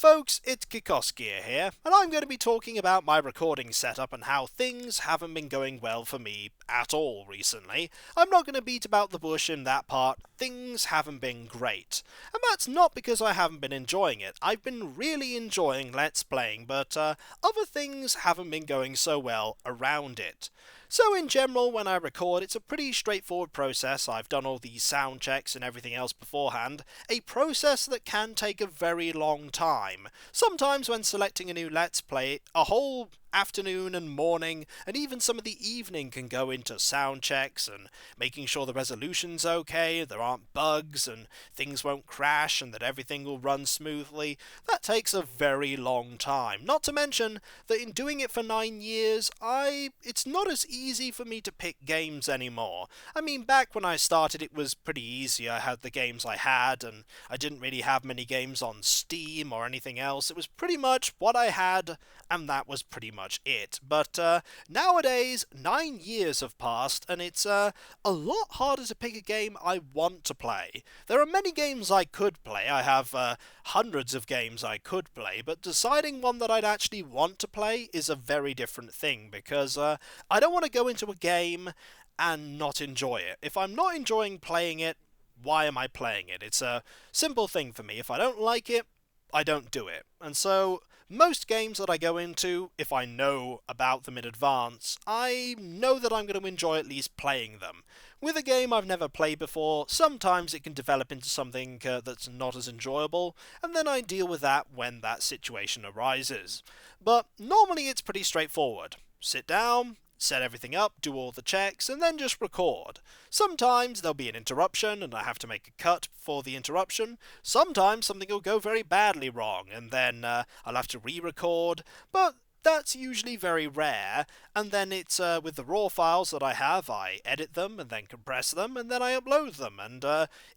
folks, it's Kikoskia here, and I'm going to be talking about my recording setup and how things haven't been going well for me at all recently. I'm not going to beat about the bush in that part, things haven't been great. And that's not because I haven't been enjoying it. I've been really enjoying Let's Playing, but other things haven't been going so well around it. So in general, when I record, it's a pretty straightforward process. I've done all these sound checks and everything else beforehand, a process that can take a very long time. Sometimes when selecting a new Let's Play, a whole afternoon and morning, and even some of the evening can go into sound checks and making sure the resolution's okay, there aren't bugs, and things won't crash, and that everything will run smoothly. That takes a very long time. Not to mention that in doing it for 9 years, it's not as easy for me to pick games anymore. I mean, back when I started it was pretty easy. I had the games I had, and I didn't really have many games on Steam or anything else. It was pretty much what I had, and that was pretty much it. But nowadays, 9 years have passed, and it's a lot harder to pick a game I want to play. There are many games I could play. I have hundreds of games I could play, but deciding one that I'd actually want to play is a very different thing, because I don't want to go into a game and not enjoy it. If I'm not enjoying playing it, why am I playing it? It's a simple thing for me. If I don't like it, I don't do it. And so most games that I go into, if I know about them in advance, I know that I'm going to enjoy at least playing them. With a game I've never played before, sometimes it can develop into something that's not as enjoyable, and then I deal with that when that situation arises. But normally it's pretty straightforward. Sit down, set everything up, do all the checks, and then just record. Sometimes there'll be an interruption and I have to make a cut for the interruption. Sometimes something will go very badly wrong and then I'll have to re-record, but that's usually very rare, and then it's with the raw files that I have, I edit them and then compress them and then I upload them, and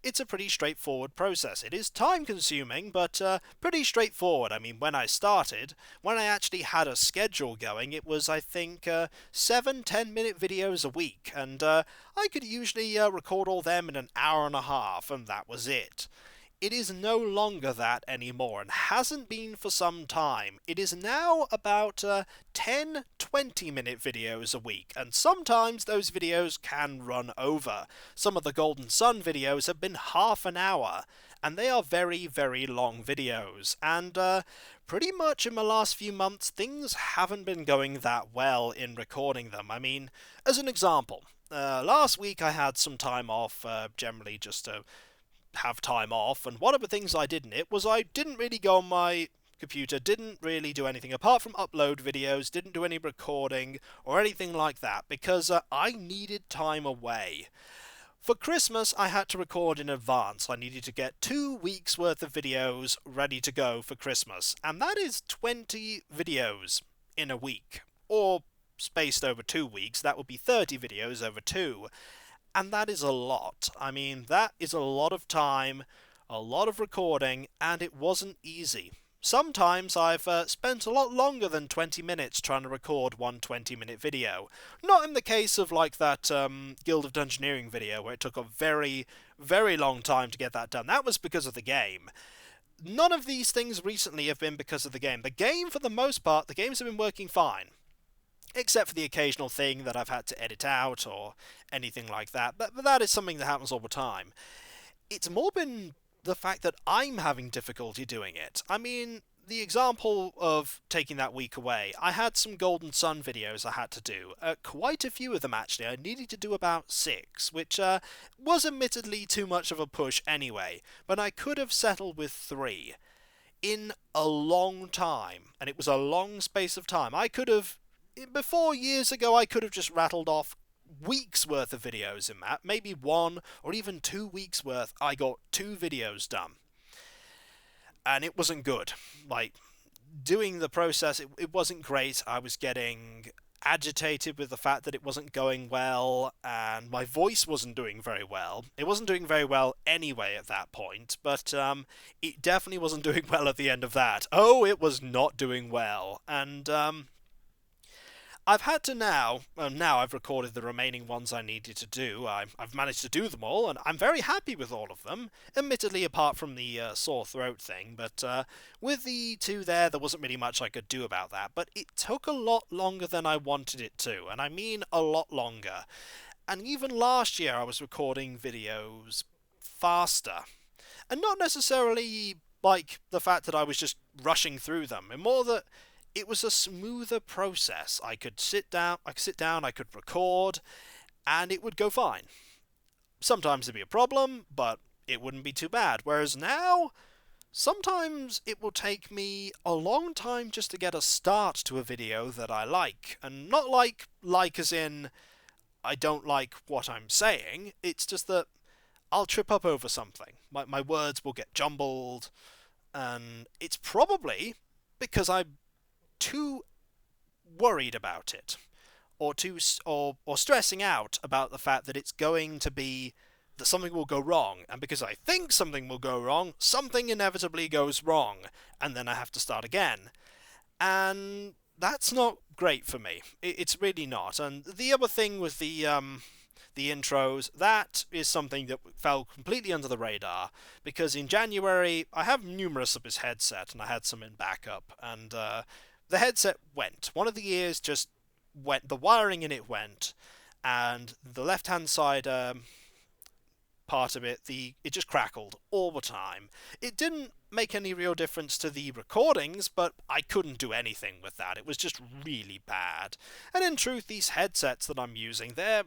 it's a pretty straightforward process. It is time consuming, but pretty straightforward. I mean, when I started, when I actually had a schedule going, it was, I think, 7 10-minute videos a week, and I could usually record all them in an hour and a half, and that was it. It is no longer that anymore, and hasn't been for some time. It is now about 10 20-minute videos a week, and sometimes those videos can run over. Some of the Golden Sun videos have been half an hour, and they are very, very long videos, and pretty much in the last few months things haven't been going that well in recording them. I mean, as an example, last week I had some time off, generally just to have time off, and one of the things I did in it was I didn't really go on my computer, didn't really do anything apart from upload videos, didn't do any recording or anything like that, because I needed time away. For Christmas, I had to record in advance. I needed to get 2 weeks worth of videos ready to go for Christmas, and that is 20 videos in a week, or spaced over 2 weeks, that would be 30 videos over 2. And that is a lot. I mean, that is a lot of time, a lot of recording, and it wasn't easy. Sometimes I've spent a lot longer than 20 minutes trying to record one 20-minute video. Not in the case of like that Guild of Dungeoneering video where it took a very, very long time to get that done. That was because of the game. None of these things recently have been because of the game. The game, for the most part, the games have been working fine. Except for the occasional thing that I've had to edit out or anything like that. But that is something that happens all the time. It's more been the fact that I'm having difficulty doing it. I mean, the example of taking that week away, I had some Golden Sun videos I had to do. Quite a few of them, actually. I needed to do about 6, which was admittedly too much of a push anyway. But I could have settled with 3 in a long time. And it was a long space of time. I could have... Before, years ago, I could have just rattled off weeks worth of videos in that. Maybe 1 or even 2 weeks worth. I got 2 videos done. And it wasn't good. Like, doing the process, it wasn't great. I was getting agitated with the fact that it wasn't going well, and my voice wasn't doing very well. It wasn't doing very well anyway at that point, but it definitely wasn't doing well at the end of that. Oh, it was not doing well. And I've had to now I've recorded the remaining ones I needed to do. I've managed to do them all, and I'm very happy with all of them. Admittedly, apart from the sore throat thing, but with the two there wasn't really much I could do about that. But it took a lot longer than I wanted it to, and I mean a lot longer. And even last year, I was recording videos faster, and not necessarily like the fact that I was just rushing through them, and more that it was a smoother process. I could record, and it would go fine. Sometimes it'd be a problem, but it wouldn't be too bad. Whereas now, sometimes it will take me a long time just to get a start to a video that I like. And not like as in I don't like what I'm saying, it's just that I'll trip up over something. My words will get jumbled, and it's probably because I'm too worried about it, or stressing out about the fact that it's going to be that something will go wrong, and because I think something will go wrong, something inevitably goes wrong, and then I have to start again. And that's not great for me. It's really not. And the other thing with the intros, that is something that fell completely under the radar, because in January I have numerous of his headset, and I had some in backup, and the headset went. One of the ears just went, the wiring in it went, and the left-hand side part of it, it just crackled all the time. It didn't make any real difference to the recordings, but I couldn't do anything with that. It was just really bad. And in truth, these headsets that I'm using, they're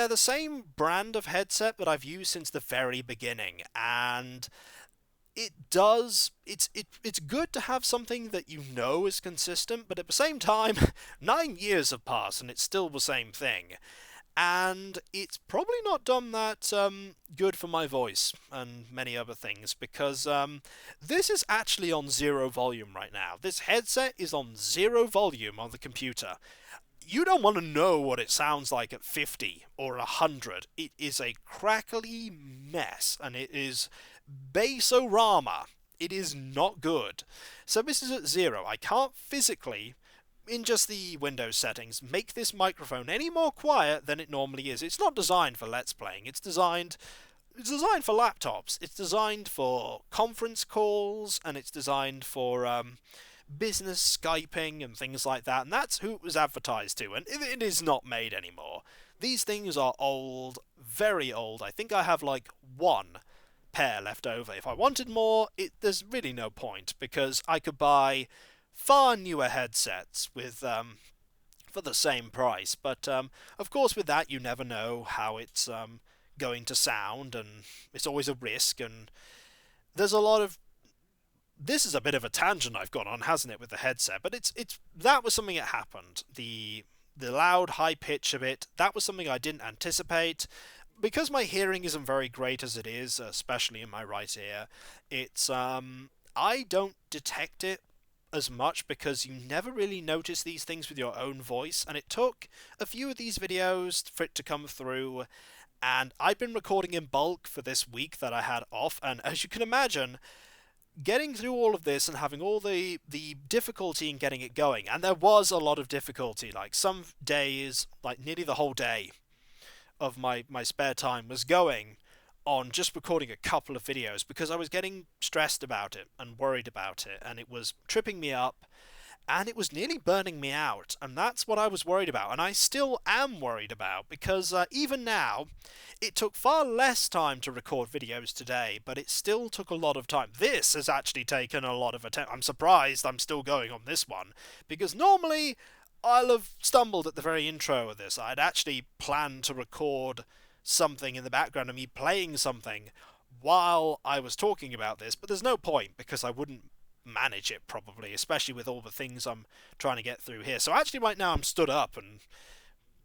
the same brand of headset that I've used since the very beginning, and it's good to have something that you know is consistent, but at the same time, 9 years have passed and it's still the same thing. And it's probably not done that good for my voice and many other things, because this is actually on zero volume right now. This headset is on zero volume on the computer. You don't want to know what it sounds like at 50 or 100. It is a crackly mess, and it is bass-o-rama. It is not good. So this is at zero. I can't physically, in just the Windows settings, make this microphone any more quiet than it normally is. It's not designed for Let's Playing. It's designed for laptops. It's designed for conference calls, and it's designed for business Skyping and things like that, and that's who it was advertised to, and it is not made anymore. These things are old, very old. I think I have like one pair left over. If I wanted more, there's really no point, because I could buy far newer headsets with for the same price. But of course, with that, you never know how it's going to sound, and it's always a risk. And there's a lot of this is a bit of a tangent I've gone on, hasn't it, with the headset? But it's that was something that happened. The loud high pitch of it, that was something I didn't anticipate. Because my hearing isn't very great as it is, especially in my right ear, it's I don't detect it as much, because you never really notice these things with your own voice, and it took a few of these videos for it to come through. And I've been recording in bulk for this week that I had off, and as you can imagine, getting through all of this and having all the difficulty in getting it going, and there was a lot of difficulty. Like some days, like nearly the whole day of my spare time was going on just recording a couple of videos, because I was getting stressed about it and worried about it, and it was tripping me up, and it was nearly burning me out, and that's what I was worried about, and I still am worried about, because even now, it took far less time to record videos today, but it still took a lot of time. This has actually taken a lot of attention. I'm surprised I'm still going on this one, because normally I'll have stumbled at the very intro of this. I'd actually planned to record something in the background of me playing something while I was talking about this, but there's no point, because I wouldn't manage it probably, especially with all the things I'm trying to get through here. So actually right now I'm stood up, and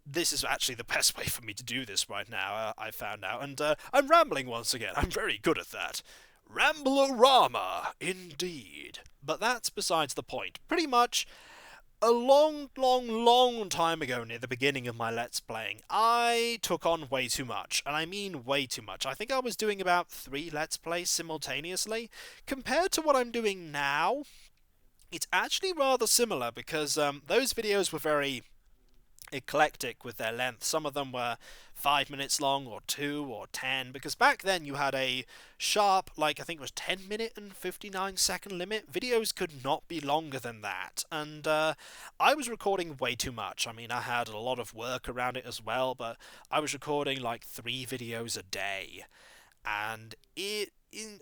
this is actually the best way for me to do this right now, I found out. And I'm rambling once again. I'm very good at that. Ramble-o-rama, indeed. But that's besides the point. Pretty much a long time ago, near the beginning of my Let's Playing, I took on way too much, and I mean way too much. I think I was doing about 3 Let's Plays simultaneously. Compared to what I'm doing now, It's actually rather similar because those videos were very eclectic with their length. Some of them were 5 minutes long, or 2 or 10, because back then you had a sharp, like I think it was 10 minute and 59 second limit. Videos could not be longer than that, and I was recording way too much. I mean, I had a lot of work around it as well, but I was recording like 3 videos a day, and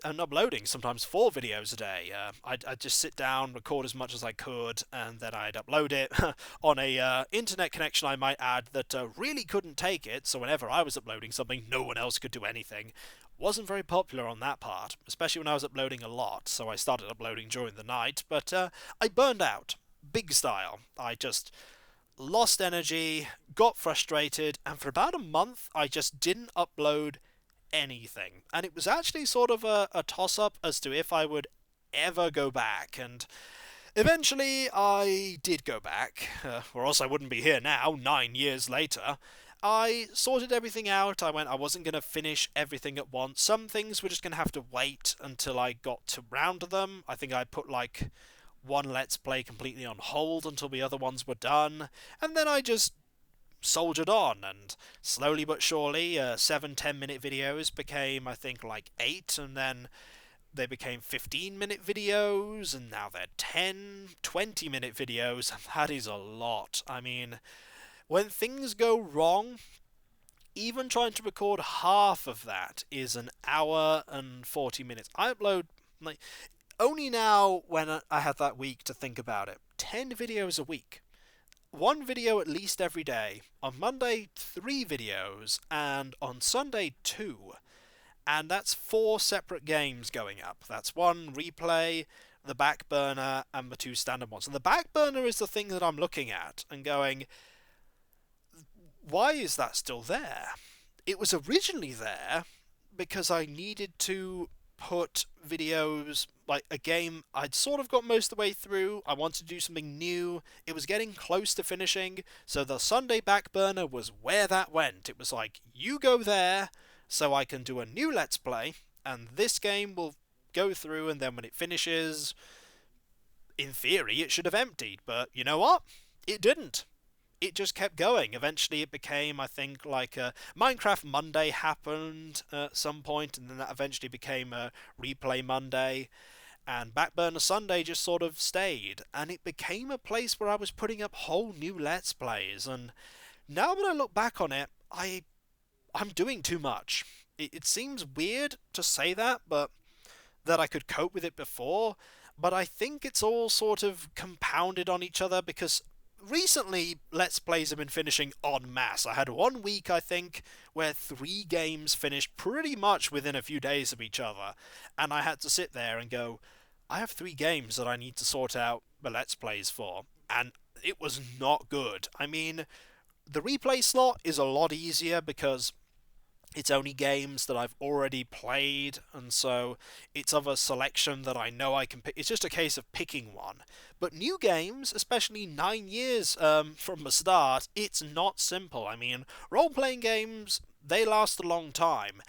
and uploading sometimes 4 videos a day. I'd just sit down, record as much as I could, and then I'd upload it on a internet connection, I might add, that really couldn't take it. So whenever I was uploading something, no one else could do anything. Wasn't very popular on that part, especially when I was uploading a lot. So I started uploading during the night, but I burned out, big style. I just lost energy, got frustrated, and for about a month, I just didn't upload anything. And it was actually sort of a toss up as to if I would ever go back. And eventually I did go back, or else I wouldn't be here now, 9 years later. I sorted everything out. I wasn't going to finish everything at once. Some things were just going to have to wait until I got to round to them. I think I put like one Let's Play completely on hold until the other ones were done. And then I just soldiered on, and slowly but surely 7 10 minute videos became, I think, like 8, and then they became 15-minute videos, and now they're 10 20-minute videos, and that is a lot. I mean, when things go wrong, even trying to record half of that is an hour and 40 minutes. I upload, like, only now when I had that week to think about it, 10 videos a week, one video at least every day. On Monday, 3 videos, and on Sunday, 2. And that's 4 separate games going up. That's one replay, the Backburner, and the 2 standard ones. And the Backburner is the thing that I'm looking at and going, why is that still there? It was originally there because I needed to put videos, like a game I'd sort of got most of the way through. I wanted to do something new. It was getting close to finishing, so the Sunday Backburner was where that went. It was like, you go there so I can do a new Let's Play, and this game will go through, and then when it finishes, in theory, it should have emptied. But you know what? It didn't. It just kept going. Eventually it became, I think, like Minecraft Monday happened at some point, and then that eventually became a Replay Monday, and Backburner Sunday just sort of stayed, and it became a place where I was putting up whole new Let's Plays. And now that I look back on it, I'm doing too much. It seems weird to say that, but that I could cope with it before, but I think it's all sort of compounded on each other, because recently Let's Plays have been finishing en masse. I had one week, I think, where 3 games finished pretty much within a few days of each other, and I had to sit there and go, I have 3 games that I need to sort out the Let's Plays for, and it was not good. I mean, the replay slot is a lot easier because it's only games that I've already played, and so it's of a selection that I know I can pick. It's just a case of picking one. But new games, especially 9 years from the start, it's not simple. I mean, role-playing games, they last a long time,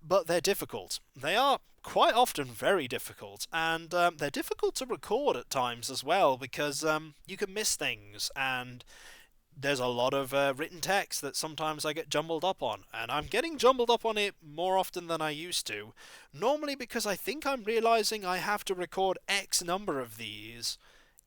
but they're difficult. They are quite often very difficult, and they're difficult to record at times as well, because you can miss things, and there's a lot of written text that sometimes I get jumbled up on, and I'm getting jumbled up on it more often than I used to. Normally because I think I'm realizing I have to record X number of these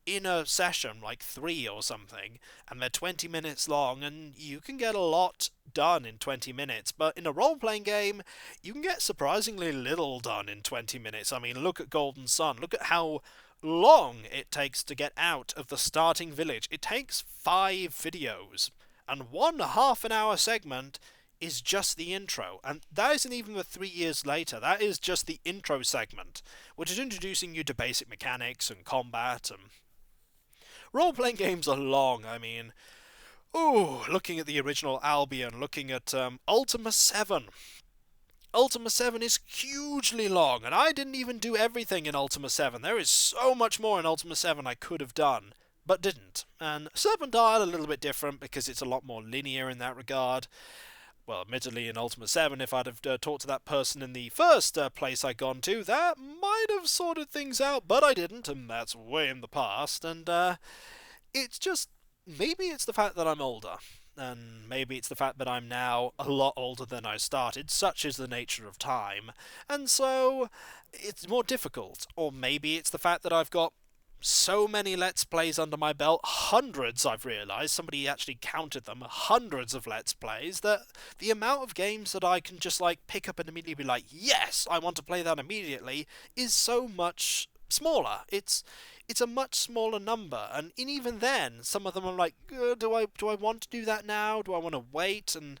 in a session, like 3 or something, and they're 20 minutes long, and you can get a lot done in 20 minutes, but in a role-playing game, you can get surprisingly little done in 20 minutes. I mean, look at Golden Sun. Look at how long it takes to get out of the starting village. It takes 5 videos, and one half-an-hour segment is just the intro, and that isn't even the 3 years later. That is just the intro segment, which is introducing you to basic mechanics and combat. And role-playing games are long. I mean, looking at the original Albion, looking at Ultima 7. Ultima 7 is hugely long, and I didn't even do everything in Ultima 7. There is so much more in Ultima 7 I could have done, but didn't. And Serpentine a little bit different because it's a lot more linear in that regard. Well, admittedly, in Ultimate 7, if I'd have talked to that person in the first place I'd gone to, that might have sorted things out, but I didn't, and that's way in the past, and it's just, maybe it's the fact that I'm older, and maybe it's the fact that I'm now a lot older than I started, such is the nature of time, and so it's more difficult, or maybe it's the fact that I've got so many Let's Plays under my belt, hundreds I've realised, somebody actually counted them, hundreds of Let's Plays, that the amount of games that I can just like pick up and immediately be like, yes, I want to play that immediately, is so much smaller. It's a much smaller number, and even then, some of them are like, do I want to do that now? Do I want to wait? And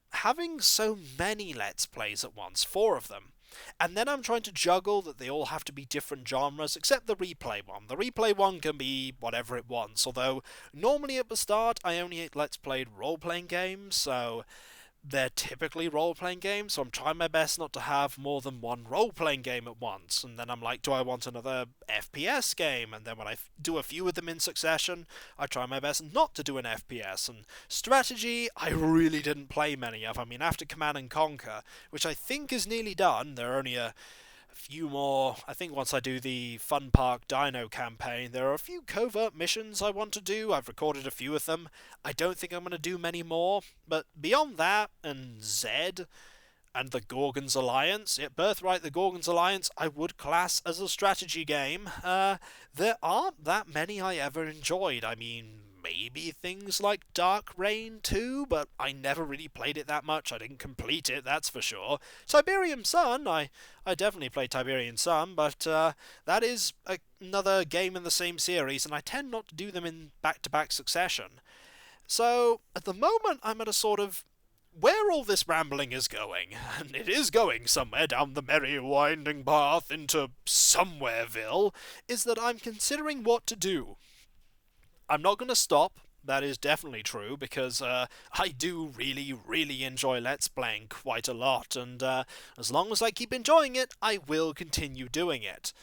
having so many Let's Plays at once, 4 of them, and then I'm trying to juggle that they all have to be different genres, except the replay one. The replay one can be whatever it wants, although normally at the start I only Let's Played role-playing games, so they're typically role-playing games, so I'm trying my best not to have more than one role-playing game at once, and then I'm like, do I want another FPS game? And then when I do a few of them in succession, I try my best not to do an FPS, and strategy, I really didn't play many of. I mean, after Command and Conquer, which I think is nearly done, there are only a few more. I think once I do the Fun Park Dino campaign, there are a few covert missions I want to do. I've recorded a few of them. I don't think I'm going to do many more, but beyond that, and Zed, and the Gorgons Alliance, Birthright the Gorgons Alliance, I would class as a strategy game. There aren't that many I ever enjoyed. I mean, maybe things like Dark Reign 2, but I never really played it that much. I didn't complete it, that's for sure. Tiberium Sun, I definitely played Tiberium Sun, but that is another game in the same series, and I tend not to do them in back-to-back succession. So, at the moment, I'm at a sort of where all this rambling is going, and it is going somewhere down the merry winding path into somewhereville, is that I'm considering what to do. I'm not going to stop, that is definitely true, because I do really, really enjoy Let's Playing quite a lot, and as long as I keep enjoying it, I will continue doing it.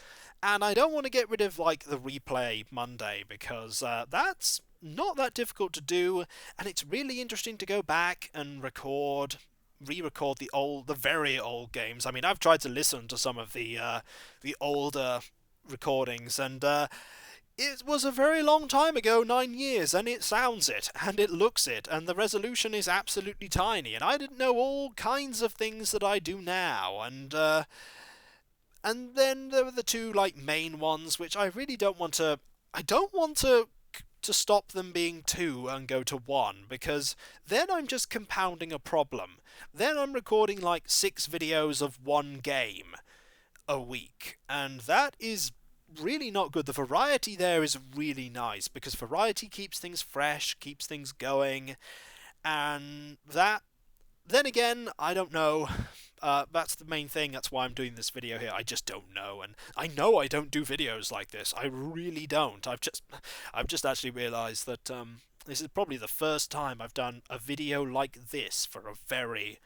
And I don't want to get rid of, like, the replay Monday, because that's not that difficult to do, and it's really interesting to go back and re-record the very old games. I mean, I've tried to listen to some of the older recordings, and it was a very long time ago, 9 years, and it sounds it, and it looks it, and the resolution is absolutely tiny, and I didn't know all kinds of things that I do now, and then there were the two, like, main ones, which I really don't want to... I don't want to stop them being 2 and go to 1, because then I'm just compounding a problem. Then I'm recording, like, 6 videos of one game a week, and that is really not good. The variety there is really nice, because variety keeps things fresh, keeps things going, and that... Then again, I don't know. That's the main thing, that's why I'm doing this video here. I just don't know, and I know I don't do videos like this. I really don't. I've just actually realised that this is probably the first time I've done a video like this for a very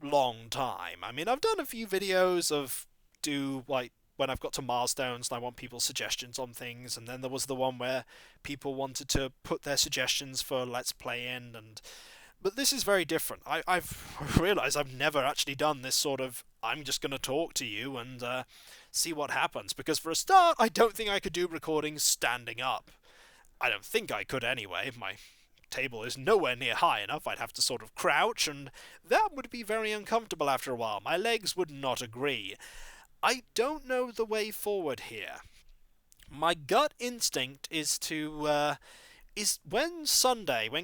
long time. I mean, I've done a few videos of like, when I've got to milestones and I want people's suggestions on things, and then there was the one where people wanted to put their suggestions for Let's Play in, but this is very different. I've realised I've never actually done this sort of, I'm just going to talk to you and see what happens, because for a start, I don't think I could do recordings standing up. I don't think I could anyway. My table is nowhere near high enough. I'd have to sort of crouch, and that would be very uncomfortable after a while. My legs would not agree. I don't know the way forward here. My gut instinct is to... when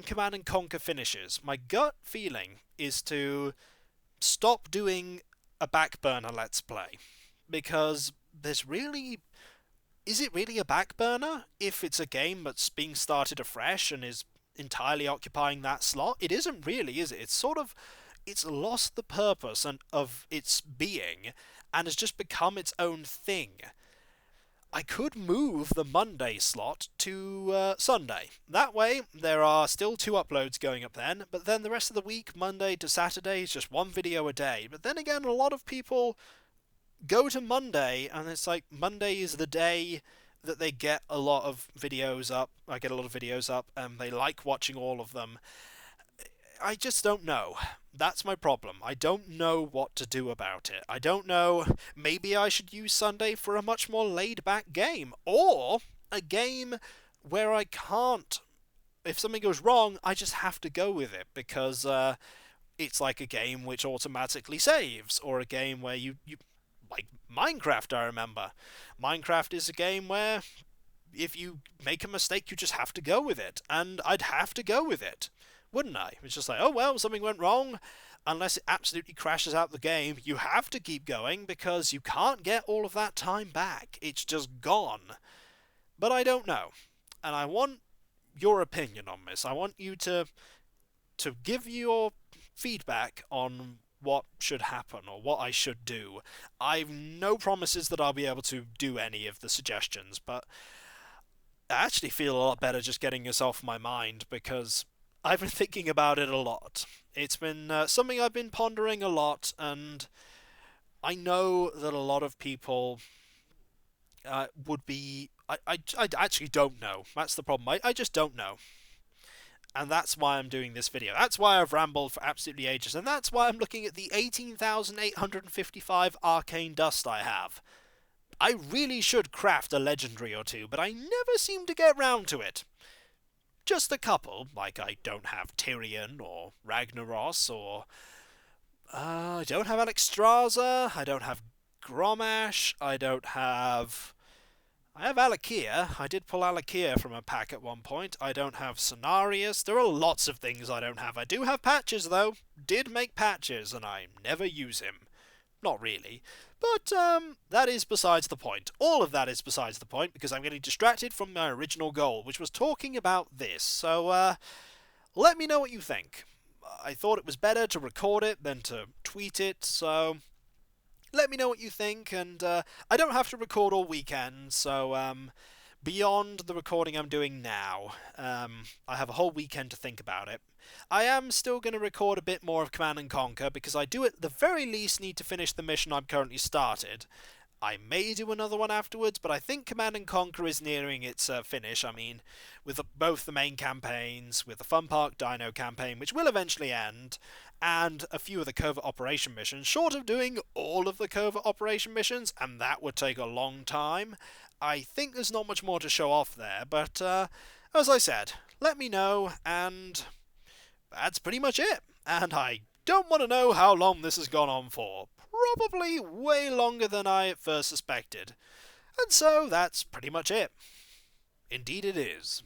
Command and Conquer finishes, my gut feeling is to stop doing a Backburner Let's Play. Because there's really... Is it really a Backburner if it's a game that's being started afresh and is entirely occupying that slot? It isn't really, is it? It's sort of... It's lost the purpose of its being and has just become its own thing. I could move the Monday slot to Sunday. That way, there are still 2 uploads going up then, but then the rest of the week, Monday to Saturday, is just 1 video a day. But then again, a lot of people go to Monday, and it's like, Monday is the day that they get a lot of videos up. I get a lot of videos up, and they like watching all of them. I just don't know. That's my problem. I don't know what to do about it. I don't know. Maybe I should use Sunday for a much more laid back game. Or a game where I can't. If something goes wrong, I just have to go with it because it's like a game which automatically saves, or a game where you like Minecraft. I remember Minecraft is a game where if you make a mistake, you just have to go with it, and I'd have to go with it, wouldn't I? It's just like, oh well, something went wrong. Unless it absolutely crashes out the game, you have to keep going because you can't get all of that time back. It's just gone. But I don't know, and I want your opinion on this. I want you to give your feedback on what should happen or what I should do. I've no promises that I'll be able to do any of the suggestions, but I actually feel a lot better just getting this off my mind because I've been thinking about it a lot. It's been something I've been pondering a lot, and I know that a lot of people would be. I actually don't know. That's the problem. I just don't know. And that's why I'm doing this video. That's why I've rambled for absolutely ages, and that's why I'm looking at the 18,855 arcane dust I have. I really should craft a legendary or two, but I never seem to get round to it. Just a couple, like I don't have Tyrion or Ragnaros, or I don't have Alexstrasza, I don't have Gromash, I have Alakia. I did pull Alakia from a pack at one point. I don't have Cenarius. There are lots of things I don't have. I do have Patches, though. Did make Patches, and I never use him. Not really. But, that is besides the point. All of that is besides the point, because I'm getting distracted from my original goal, which was talking about this. So, let me know what you think. I thought it was better to record it than to tweet it, so let me know what you think, and I don't have to record all weekend, so beyond the recording I'm doing now, I have a whole weekend to think about it. I am still going to record a bit more of Command and Conquer, because I do at the very least need to finish the mission I'm currently started. I may do another one afterwards, but I think Command and Conquer is nearing its finish. I mean, with both the main campaigns, with the Fun Park Dino campaign, which will eventually end, and a few of the covert operation missions, short of doing all of the covert operation missions, and that would take a long time. I think there's not much more to show off there, but as I said, let me know, and that's pretty much it. And I don't want to know how long this has gone on for. Probably way longer than I at first suspected. And so that's pretty much it. Indeed it is.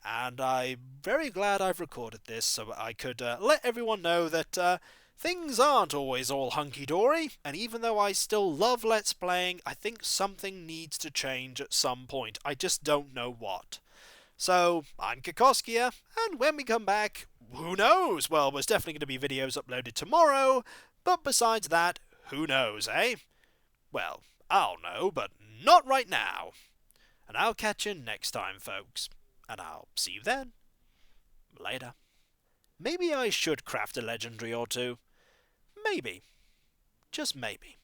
And I'm very glad I've recorded this so I could let everyone know that things aren't always all hunky-dory, and even though I still love Let's Playing, I think something needs to change at some point. I just don't know what. So, I'm Kikoskia, and when we come back, who knows? Well, there's definitely going to be videos uploaded tomorrow, but besides that, who knows, eh? Well, I'll know, but not right now. And I'll catch you next time, folks. And I'll see you then. Later. Maybe I should craft a legendary or two. Maybe. Just maybe.